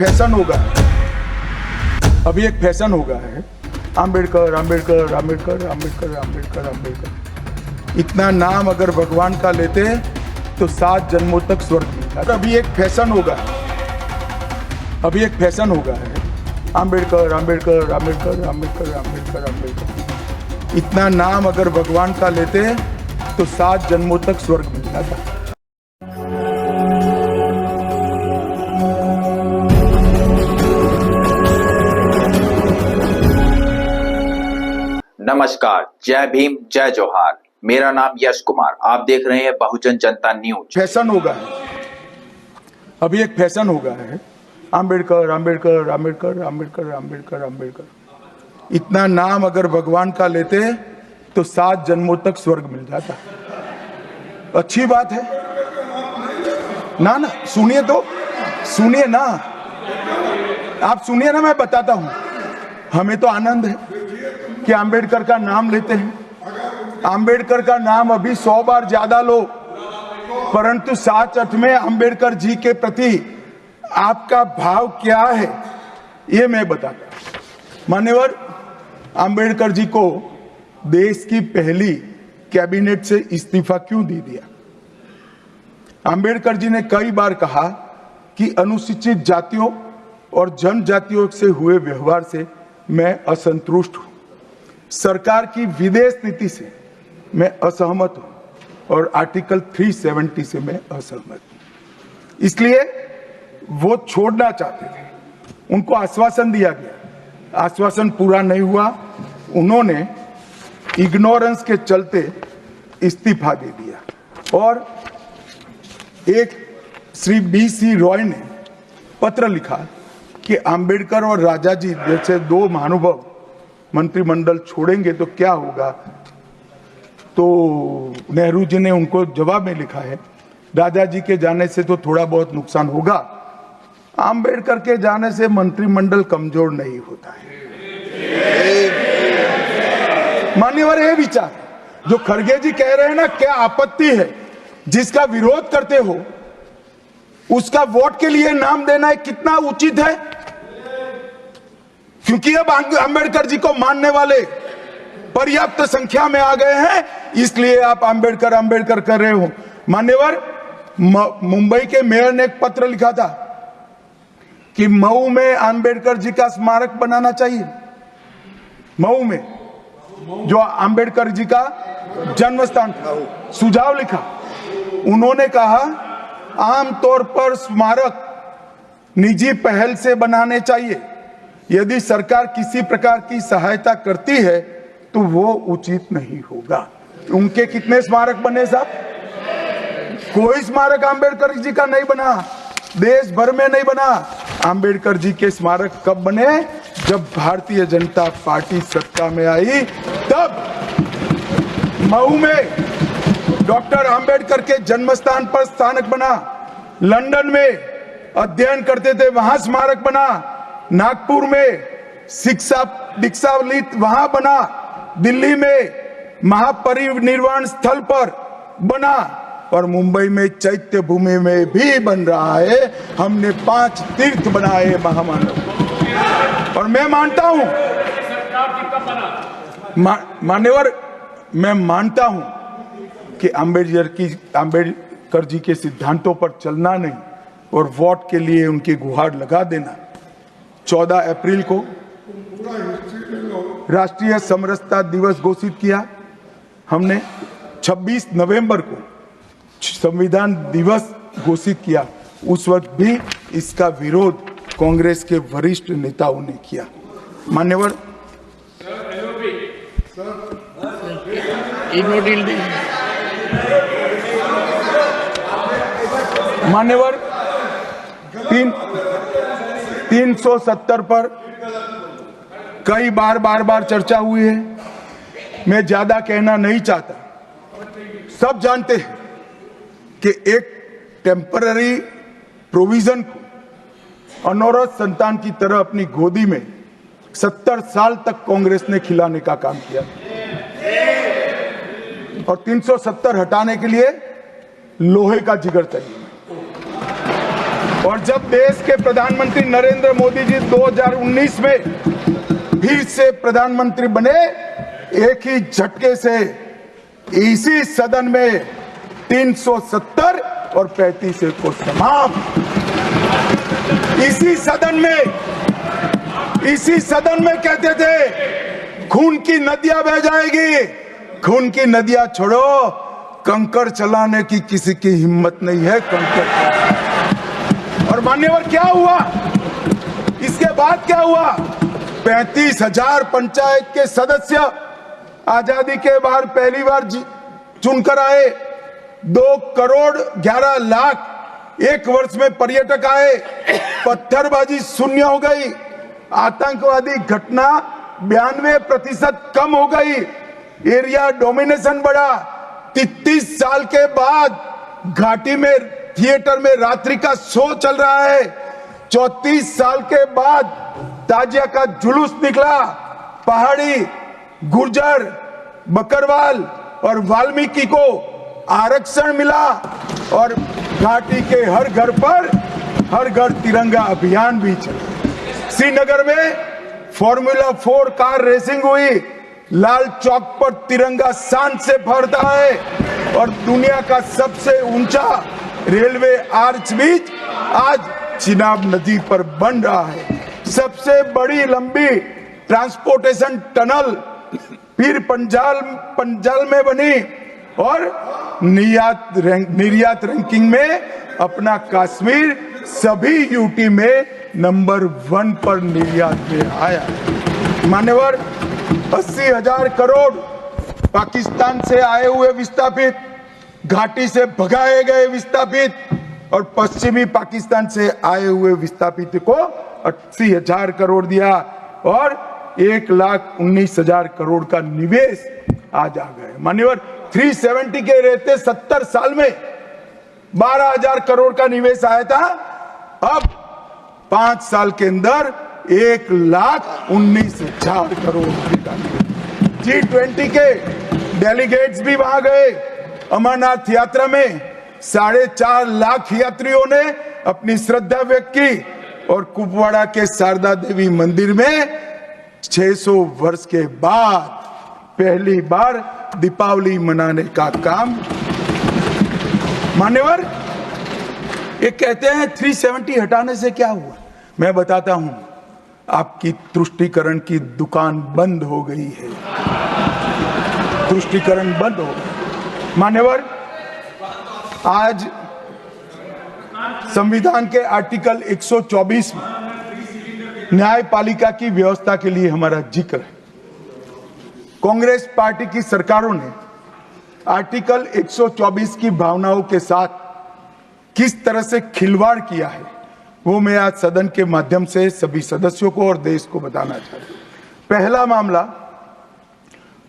Fashion होगा, अभी एक फैशन होगा है आम्बेडकर आम्बेडकर आम्बेडकर आम्बेडकर आम्बेडकर आम्बेडकर। इतना नाम अगर भगवान का लेते तो 7 जन्मों तक स्वर्ग मिलता। अभी एक फैशन होगा, अभी एक फैशन होगा है आम्बेडकर आम्बेडकर आम्बेडकर आम्बेडकर आम्बेडकर आम्बेडकर। इतना नाम अगर भगवान का लेते तो 7 जन्मों तक स्वर्ग मिलता था। नमस्कार, जय भीम, जय जोहार। मेरा नाम यश कुमार, आप देख रहे हैं बहुजन जनता न्यूज। फैशन होगा, अभी एक फैशन होगा है आम्बेडकर आम्बेडकर आम्बेडकर आम्बेडकर आम्बेडकर आम्बेडकर। इतना नाम अगर भगवान का लेते तो 7 जन्मों तक स्वर्ग मिल जाता। अच्छी बात है ना? ना सुनिए तो, सुनिए ना, आप सुनिए ना, मैं बताता हूं। हमें तो आनंद है कि आम्बेडकर का नाम लेते हैं। आम्बेडकर का नाम अभी 100 बार ज्यादा लो, परंतु साथ अर्थ में आम्बेडकर जी के प्रति आपका भाव क्या है ये मैं बताता हूं। मान्यवर, आम्बेडकर जी को देश की पहली कैबिनेट से इस्तीफा क्यों दे दिया? आम्बेडकर जी ने कई बार कहा कि अनुसूचित जातियों और जनजातियों से हुए व्यवहार से मैं असंतुष्ट हूं। सरकार की विदेश नीति से मैं असहमत हूं और आर्टिकल 370 से मैं असहमत हूं। इसलिए वो छोड़ना चाहते थे। उनको आश्वासन दिया गया, आश्वासन पूरा नहीं हुआ। उन्होंने इग्नोरेंस के चलते इस्तीफा दे दिया। और एक श्री BC रॉय ने पत्र लिखा कि आम्बेडकर और राजा जी जैसे 2 महानुभाव मंत्रिमंडल छोड़ेंगे तो क्या होगा। तो नेहरू जी ने उनको जवाब में लिखा है, राजा जी के जाने से तो थोड़ा बहुत नुकसान होगा, आम्बेडकर के जाने से मंत्रिमंडल कमजोर नहीं होता है। मान्यवर, ये विचार जो खड़गे जी कह रहे हैं ना, क्या आपत्ति है? जिसका विरोध करते हो उसका वोट के लिए नाम देना कितना उचित है? क्योंकि अब आम्बेडकर जी को मानने वाले पर्याप्त संख्या में आ गए हैं, इसलिए आप आम्बेडकर आम्बेडकर कर रहे हो। मान्यवर, मुंबई के मेयर ने एक पत्र लिखा था कि मऊ में आम्बेडकर जी का स्मारक बनाना चाहिए। मऊ में जो आम्बेडकर जी का जन्म स्थान था, सुझाव लिखा। उन्होंने कहा आमतौर पर स्मारक निजी पहल से बनाने चाहिए। यदि सरकार किसी प्रकार की सहायता करती है तो वो उचित नहीं होगा। उनके कितने स्मारक बने साहब? कोई स्मारक आम्बेडकर जी का नहीं बना, देश भर में नहीं बना। आम्बेडकर जी के स्मारक कब बने? जब भारतीय जनता पार्टी सत्ता में आई, तब मऊ में डॉक्टर आम्बेडकर के जन्म स्थान पर स्मारक बना। लंदन में अध्ययन करते थे, वहां स्मारक बना। नागपुर में शिक्षा दीक्षा वहां बना। दिल्ली में महापरिनिर्वाण स्थल पर बना और मुंबई में चैत्य भूमि में भी बन रहा है। हमने 5 तीर्थ बनाए महामानव। और मैं मानता हूं, मान्यवर, मैं मानता हूं कि आम्बेडकर जी के सिद्धांतों पर चलना नहीं और वोट के लिए उनकी गुहार लगा देना। 14 अप्रैल को राष्ट्रीय समरसता दिवस घोषित किया हमने। 26 नवंबर को संविधान दिवस घोषित किया। उस वक्त भी इसका विरोध कांग्रेस के वरिष्ठ नेताओं ने किया। मान्यवर, मान्यवर, 370 पर कई बार चर्चा हुई है। मैं ज्यादा कहना नहीं चाहता। सब जानते हैं कि एक टेम्पररी प्रोविजन को अनौरत संतान की तरह अपनी गोदी में 70 साल तक कांग्रेस ने खिलाने का काम किया और 370 हटाने के लिए लोहे का जिगर चाहिए। और जब देश के प्रधानमंत्री नरेंद्र मोदी जी 2019 में फिर से प्रधानमंत्री बने, एक ही झटके से इसी सदन में 370 और 35 को समाप्त। इसी सदन में कहते थे खून की नदियां बह जाएगी, खून की नदियां छोड़ो, कंकड़ चलाने की किसी की हिम्मत नहीं है। कंकड़। और मान्यवर क्या हुआ? इसके बाद क्या हुआ? 35,000 पंचायत के सदस्य आजादी के बाद पहली बार चुनकर आए। 2 करोड़ 11 लाख एक वर्ष में पर्यटक आए। पत्थरबाजी शून्य हो गई। आतंकवादी घटना 92% कम हो गई। एरिया डोमिनेशन बढ़ा। 33 साल के बाद घाटी में थिएटर में रात्रि का शो चल रहा है। 34 साल के बाद ताजिया का जुलूस निकला। पहाड़ी, गुर्जर, बकरवाल और वाल्मीकि को आरक्षण मिला और घाटी के हर घर तिरंगा अभियान भी चला। श्रीनगर में फॉर्मूला 4 कार रेसिंग हुई। लाल चौक पर तिरंगा शान से फहरता है और दुनिया का सबसे ऊंचा रेलवे आर्च ब्रिज आज चिनाब नदी पर बन रहा है। सबसे बड़ी लंबी ट्रांसपोर्टेशन टनल फिर पंजाल में बनी और निर्यात रैंकिंग में अपना कश्मीर सभी यूटी में नंबर 1 पर निर्यात में आया। मान्यवर, 80,000 करोड़ पाकिस्तान से आए हुए विस्थापित, घाटी से भगाए गए विस्थापित और पश्चिमी पाकिस्तान से आए हुए विस्थापित को 80,000 करोड़ दिया और 1,19,000 करोड़ का निवेश आज आ गए। मान्यवर, 370 के रहते 70 साल में 12,000 करोड़ का निवेश आया था। अब 5 साल के अंदर 1,19,000 करोड़ का। G20 के डेलीगेट्स भी वहां गए। अमरनाथ यात्रा में 4.5 लाख यात्रियों ने अपनी श्रद्धा व्यक्त की और कुपवाड़ा के शारदा देवी मंदिर में 600 वर्ष के बाद पहली बार दीपावली मनाने का काम। मान्यवर, ये कहते हैं 370 हटाने से क्या हुआ? मैं बताता हूं, आपकी तुष्टीकरण की दुकान बंद हो गई है। तुष्टीकरण बंद हो गई। मान्यवर, आज संविधान के आर्टिकल 124 में न्यायपालिका की व्यवस्था के लिए हमारा जिक्र है। कांग्रेस पार्टी की सरकारों ने आर्टिकल 124 की भावनाओं के साथ किस तरह से खिलवाड़ किया है, वो मैं आज सदन के माध्यम से सभी सदस्यों को और देश को बताना चाहता हूं। पहला मामला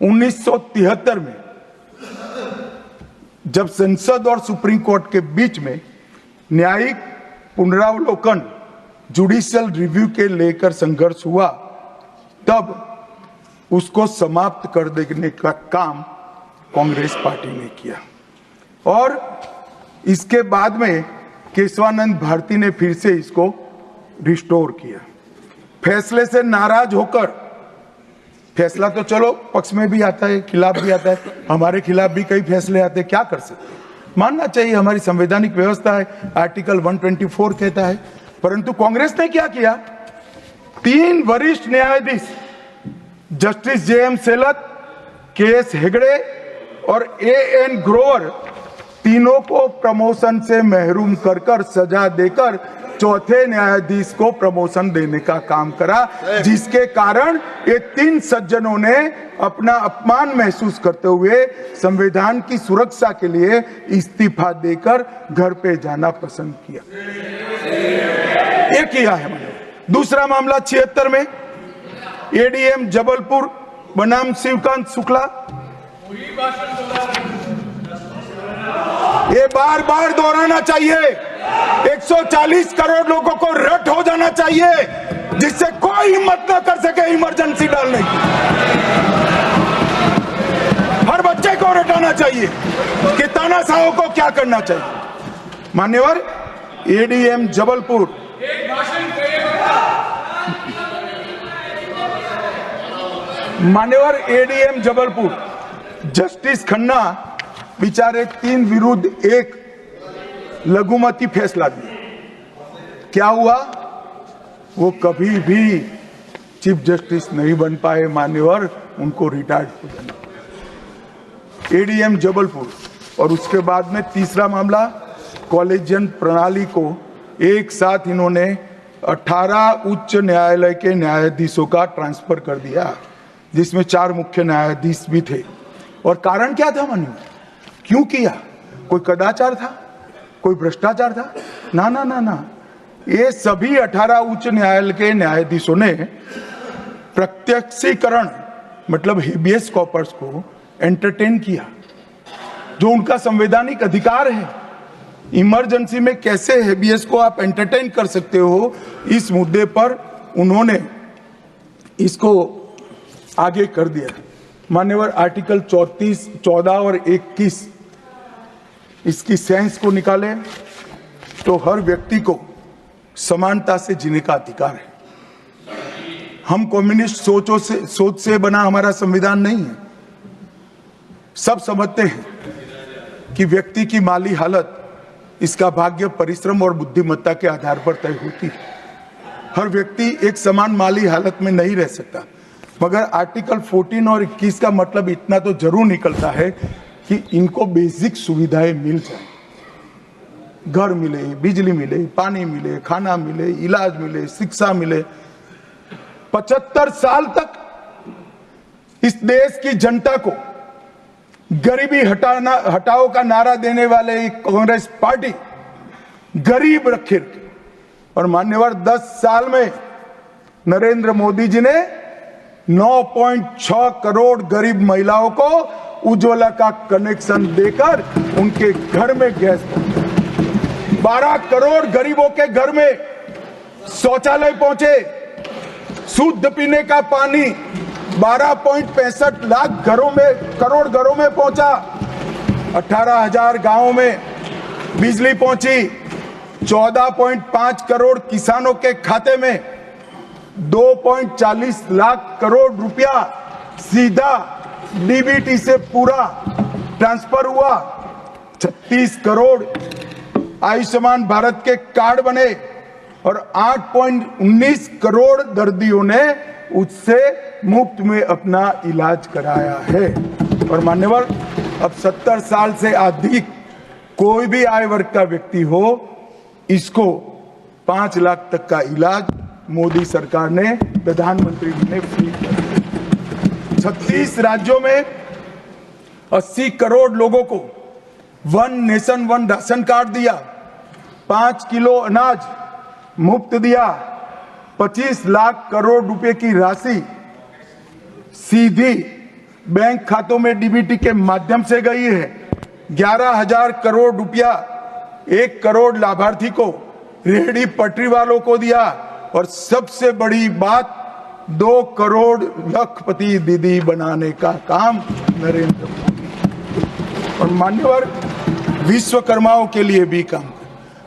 1973 में जब संसद और सुप्रीम कोर्ट के बीच में न्यायिक पुनरावलोकन जुडिशियल रिव्यू के लेकर संघर्ष हुआ, तब उसको समाप्त कर देने का काम कांग्रेस पार्टी ने किया और इसके बाद में केशवानंद भारती ने फिर से इसको रिस्टोर किया। फैसले से नाराज होकर, फैसला तो चलो पक्ष में भी आता है, खिलाफ भी आता है, हमारे खिलाफ भी कई फैसले आते हैं, क्या कर सकते हैं? मानना चाहिए, हमारी संवैधानिक व्यवस्था है, आर्टिकल 124 कहता है। परंतु कांग्रेस ने क्या किया? 3 वरिष्ठ न्यायाधीश जस्टिस JM सेलत, KS हेगड़े और AN ग्रोवर, तीनों को प्रमोशन से महरूम कर सजा देकर चौथे न्यायाधीश को प्रमोशन देने का काम करा, जिसके कारण ये 3 सज्जनों ने अपना अपमान महसूस करते हुए संविधान की सुरक्षा के लिए इस्तीफा देकर घर पे जाना पसंद किया। ये किया है मैंने। दूसरा मामला 76 में ADM जबलपुर बनाम शिवकांत शुक्ला, ये बार बार दोहराना चाहिए, 140 करोड़ लोगों को रट हो जाना चाहिए जिससे कोई हिम्मत ना कर सके इमरजेंसी डालने की। हर बच्चे को रटाना चाहिए कि तानाशाहों को क्या करना चाहिए। मान्यवर, एडीएम जबलपुर, मान्यवर एडीएम जबलपुर जस्टिस खन्ना बेचारे 3 विरुद्ध 1 लघुमती फैसला दिया। क्या हुआ? वो कभी भी चीफ जस्टिस नहीं बन पाए मान्यवर, उनको रिटायर्ड हो जाना। एडीएम जबलपुर। और उसके बाद में तीसरा मामला, कॉलेजियन प्रणाली को एक साथ इन्होंने 18 उच्च न्यायालय के न्यायाधीशों का ट्रांसफर कर दिया, जिसमें 4 मुख्य न्यायाधीश भी थे। और कारण क्या था मान्यवर? क्यों किया? कोई कदाचार था? कोई भ्रष्टाचार था? ना ना ना ना, ये सभी 18 उच्च न्यायालय के न्यायाधीशों ने प्रत्यक्षीकरण मतलब हेबियस कॉर्पस को एंटरटेन किया, जो उनका संवैधानिक अधिकार है। इमरजेंसी में कैसे हेबियस को आप एंटरटेन कर सकते हो, इस मुद्दे पर उन्होंने इसको आगे कर दिया। मान्यवर आर्टिकल 34, 14 और 21 इसकी सेंस को निकाले तो हर व्यक्ति को समानता से जीने का अधिकार है। हम कम्युनिस्ट सोच से बना हमारा संविधान नहीं है। सब समझते हैं कि व्यक्ति की माली हालत इसका भाग्य, परिश्रम और बुद्धिमत्ता के आधार पर तय होती है। हर व्यक्ति एक समान माली हालत में नहीं रह सकता, मगर आर्टिकल 14 और 21 का मतलब इतना तो जरूर निकलता है कि इनको बेसिक सुविधाएं मिल जाए। घर मिले, बिजली मिले, पानी मिले, खाना मिले, इलाज मिले, शिक्षा मिले। 75 साल तक इस देश की जनता को गरीबी हटाओ का नारा देने वाले कांग्रेस पार्टी गरीब रखे। और मान्यवर 10 साल में नरेंद्र मोदी जी ने 9.6 करोड़ गरीब महिलाओं को उज्ज्वला का कनेक्शन देकर उनके घर में गैस पहुंचा। 12 करोड़ गरीबों के घर में शौचालय पहुंचे। शुद्ध पीने का पानी 12.65 लाख करोड़ घरों में पहुंचा। 18,000 गांवों में बिजली पहुंची। 14.5 करोड़ किसानों के खाते में 2.40 लाख करोड़ रुपया सीधा डीबीटी से पूरा ट्रांसफर हुआ। 36 करोड़ आयुष्मान भारत के कार्ड बने और 8.19 करोड़ दर्दियों ने उससे मुफ्त में अपना इलाज कराया है। और मान्यवर अब 70 साल से अधिक कोई भी आय वर्ग का व्यक्ति हो, इसको 5 लाख तक का इलाज मोदी सरकार ने, प्रधानमंत्री जी ने फ्री कर दिया। 36 राज्यों में 80 करोड़ लोगों को 1 नेशन 1 राशन कार्ड दिया। 5 किलो अनाज मुफ्त दिया। 25 लाख करोड़ रुपए की राशि सीधी बैंक खातों में डीबीटी के माध्यम से गई है। 11,000 करोड़ रुपया 1 करोड़ लाभार्थी को, रेहड़ी पटरी वालों को दिया। और सबसे बड़ी बात, 2 करोड़ लखपति दीदी बनाने का काम नरेंद्र मोदी। और मान्यवर विश्वकर्माओं के लिए भी काम।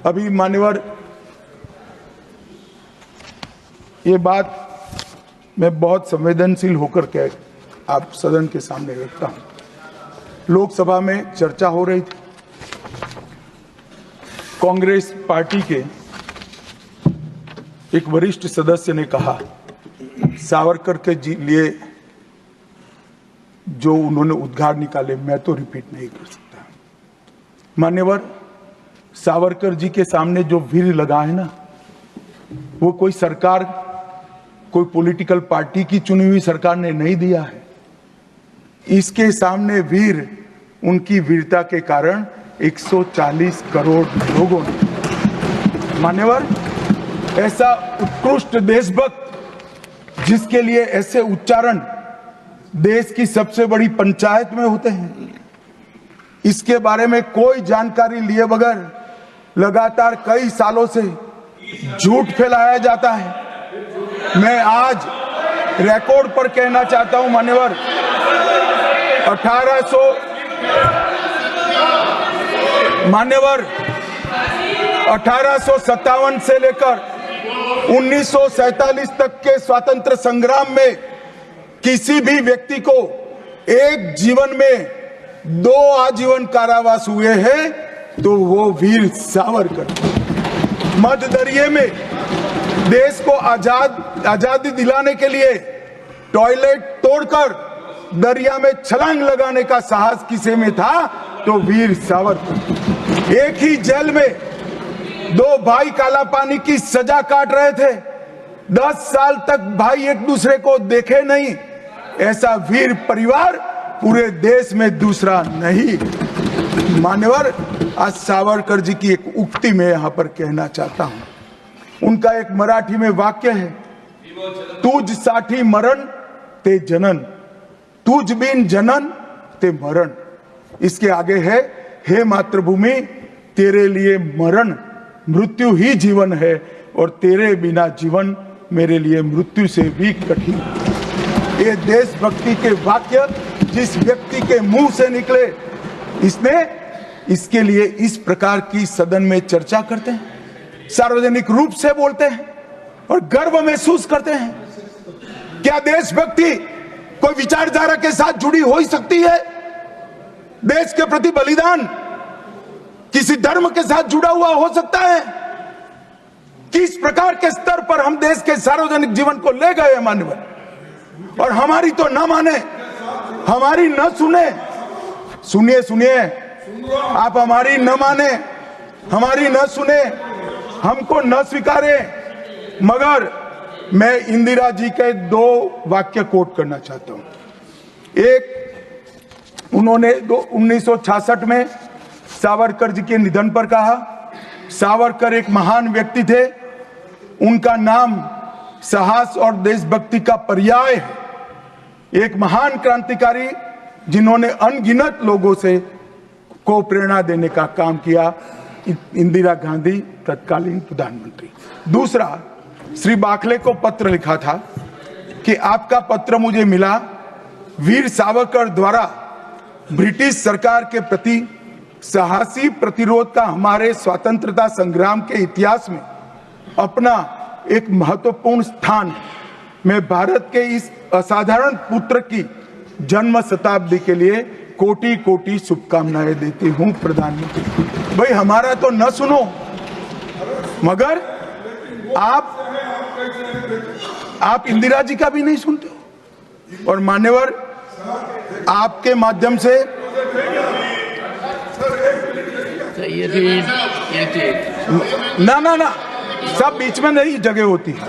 अभी मान्यवर ये बात मैं बहुत संवेदनशील होकर के आप सदन के सामने रखता हूं। लोकसभा में चर्चा हो रही थी। कांग्रेस पार्टी के एक वरिष्ठ सदस्य ने कहा, सावरकर के लिए जो उन्होंने उद्गार निकाले मैं तो रिपीट नहीं कर सकता। मान्यवर सावरकर जी के सामने जो वीर लगा है ना, वो कोई सरकार, कोई पॉलिटिकल पार्टी की चुनी हुई सरकार ने नहीं दिया है। इसके सामने वीर उनकी वीरता के कारण 140 करोड़ लोगों ने। मान्यवर ऐसा उत्कृष्ट देशभक्त जिसके लिए ऐसे उच्चारण देश की सबसे बड़ी पंचायत में होते हैं, इसके बारे में कोई जानकारी लिए बगैर लगातार कई सालों से झूठ फैलाया जाता है। मैं आज रिकॉर्ड पर कहना चाहता हूं मान्यवर, 1800 मान्यवर 1857 से लेकर 1947 तक के स्वतंत्र संग्राम में किसी भी व्यक्ति को एक जीवन में 2 आजीवन कारावास हुए हैं तो वो वीर सावरकर। मध्य दरिये में देश को आजादी दिलाने के लिए टॉयलेट तोड़कर दरिया में छलांग लगाने का साहस किसे में था तो वीर सावरकर। एक ही जेल में 2 भाई काला पानी की सजा काट रहे थे, 10 साल तक भाई एक दूसरे को देखे नहीं, ऐसा वीर परिवार पूरे देश में दूसरा नहीं। मान्यवर, आज सावरकर जी की एक उक्ति में यहां पर कहना चाहता हूं। उनका एक मराठी में वाक्य है, तुझ साठी मरण ते जनन, तुझ बिन जनन ते मरण। इसके आगे है, हे मातृभूमि तेरे लिए मरण मृत्यु ही जीवन है और तेरे बिना जीवन मेरे लिए मृत्यु से भी कठिन। ये देशभक्ति के वाक्य जिस व्यक्ति के मुंह से निकले, इसके लिए इस प्रकार की सदन में चर्चा करते हैं, सार्वजनिक रूप से बोलते हैं और गर्व महसूस करते हैं। क्या देशभक्ति कोई विचारधारा के साथ जुड़ी हो ही सकती है? देश के प्रति बलिदान किसी धर्म के साथ जुड़ा हुआ हो सकता है? किस प्रकार के स्तर पर हम देश के सार्वजनिक जीवन को ले गए हैं मान्यवर, और हमारी तो न माने, हमारी न सुने। सुनिए सुनिए, आप हमारी न माने, हमारी न सुने, हमको न स्वीकारे, मगर मैं इंदिरा जी के 2 वाक्य कोट करना चाहता हूं। एक, उन्होंने 1966 में सावरकर जी के निधन पर कहा, सावरकर एक महान व्यक्ति थे, उनका नाम साहस और देशभक्ति का पर्याय है। एक महान क्रांतिकारी जिन्होंने अनगिनत लोगों से को प्रेरणा देने का काम किया, इंदिरा गांधी तत्कालीन प्रधानमंत्री। दूसरा, श्री बाखले को पत्र लिखा था कि आपका पत्र मुझे मिला, वीर सावरकर द्वारा ब्रिटिश सरकार के प्रति साहसी प्रतिरोध का हमारे स्वतंत्रता संग्राम के इतिहास में अपना एक महत्वपूर्ण स्थान। मैं भारत के इस असाधारण पुत्र की जन्म शताब्दी के लिए कोटि कोटि शुभकामनाएं देती हूं प्रधानमंत्री। भाई हमारा तो न सुनो, मगर आप इंदिरा जी का भी नहीं सुनते हो। और मान्यवर, आपके माध्यम से ना सब बीच में नहीं जगह होती है।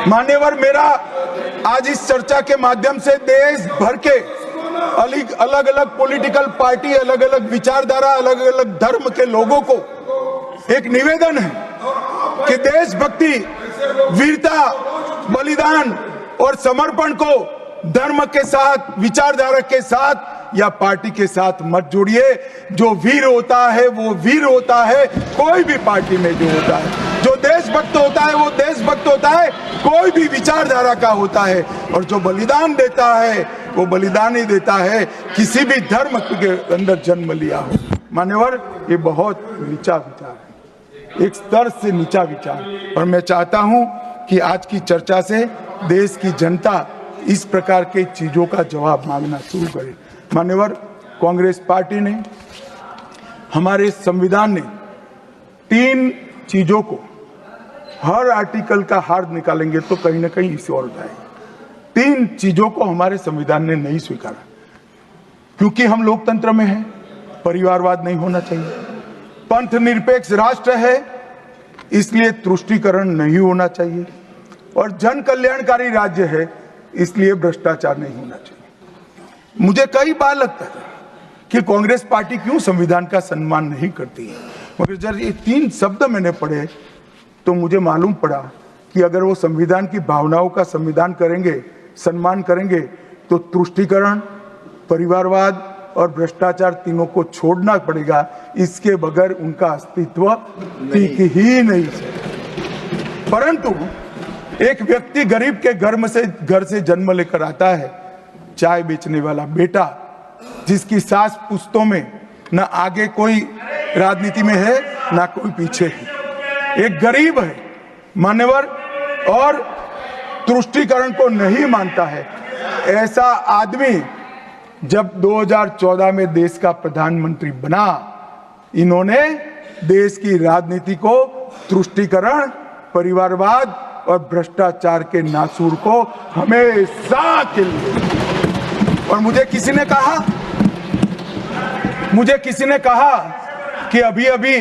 मान्यवर, मेरा आज इस चर्चा के माध्यम से देश भर के अलग अलग पॉलिटिकल पार्टी, अलग अलग विचारधारा, अलग अलग धर्म के लोगों को एक निवेदन है कि देशभक्ति, वीरता, बलिदान और समर्पण को धर्म के साथ, विचारधारा के साथ या पार्टी के साथ मत जोड़िए। जो वीर होता है वो वीर होता है, कोई भी पार्टी में जो होता है। जो देशभक्त होता है वो देशभक्त होता है, कोई भी विचारधारा का होता है। और जो बलिदान देता है वो बलिदान ही देता है, किसी भी धर्म के अंदर जन्म लिया हो। मान्यवर, ये बहुत नीचा विचार है, एक स्तर से नीचा विचार। और मैं चाहता हूं कि आज की चर्चा से देश की जनता इस प्रकार के चीजों का जवाब मांगना शुरू करे। मान्यवर, कांग्रेस पार्टी ने, हमारे संविधान ने 3 चीजों को, हर आर्टिकल का हार्द निकालेंगे तो कहीं ना कहीं इसे और जाएगा। 3 चीजों को हमारे संविधान ने नहीं स्वीकारा, क्योंकि हम लोकतंत्र में हैं, परिवारवाद नहीं होना चाहिए, पंथ निरपेक्ष राष्ट्र है इसलिए तुष्टीकरण नहीं होना चाहिए, और जन कल्याणकारी राज्य है इसलिए भ्रष्टाचार नहीं होना चाहिए। मुझे कई बार लगता है कि कांग्रेस पार्टी क्यों संविधान का सम्मान नहीं करती है, मगर जब ये 3 शब्द मैंने पढ़े तो मुझे मालूम पड़ा कि अगर वो संविधान की भावनाओं का संविधान करेंगे, सम्मान करेंगे, तो तुष्टीकरण, परिवारवाद और भ्रष्टाचार तीनों को छोड़ना पड़ेगा। इसके बगैर उनका अस्तित्व टिक ही नहीं सकता। परंतु एक व्यक्ति गरीब के घर से जन्म लेकर आता है, चाय बेचने वाला बेटा, जिसकी सास पुश्तों में ना आगे कोई राजनीति में है ना कोई पीछे है, एक गरीब है मान्यवर और तुष्टीकरण को नहीं मानता है। ऐसा आदमी जब 2014 में देश का प्रधानमंत्री बना, इन्होंने देश की राजनीति को तुष्टीकरण, परिवारवाद और भ्रष्टाचार के नासूर को हमेशा के लिए। और मुझे किसी ने कहा कि अभी अभी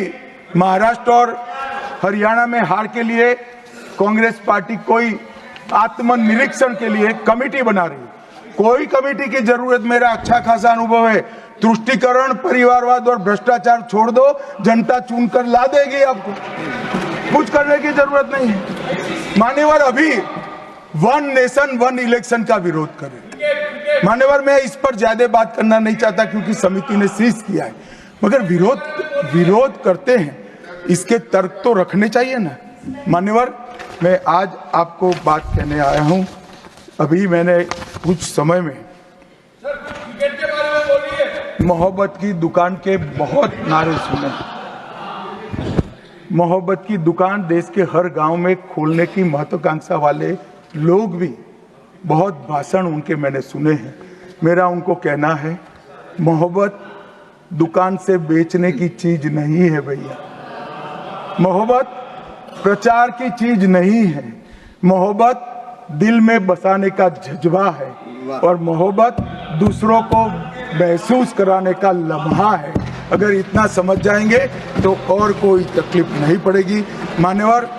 महाराष्ट्र और हरियाणा में हार के लिए कांग्रेस पार्टी कोई आत्मनिरीक्षण के लिए कमेटी बना रही है। कोई कमेटी की जरूरत, मेरा अच्छा खासा अनुभव है। तुष्टीकरण, परिवारवाद और भ्रष्टाचार छोड़ दो, जनता चुनकर ला देगी आपको, कुछ करने की जरूरत नहीं है। मान्यवर अभी वन नेशन वन इलेक्शन का विरोध करें। मान्यवर मैं इस पर ज्यादा बात करना नहीं चाहता क्योंकि समिति ने शीश किया है, मगर विरोध करते हैं, इसके तर्क तो रखने चाहिए ना। मान्यवर मैं आज आपको बात कहने आया हूं। अभी मैंने कुछ समय में मोहब्बत की दुकान के बहुत नारे सुने। मोहब्बत की दुकान देश के हर गांव में खोलने की महत्वाकांक्षा वाले लोग भी बहुत भाषण उनके मैंने सुने हैं। मेरा उनको कहना है, मोहब्बत दुकान से बेचने की चीज नहीं है भैया। मोहब्बत प्रचार की चीज नहीं है। मोहब्बत दिल में बसाने का जज्बा है और मोहब्बत दूसरों को महसूस कराने का लम्हा है। अगर इतना समझ जाएंगे तो और कोई तकलीफ नहीं पड़ेगी। मान्यवर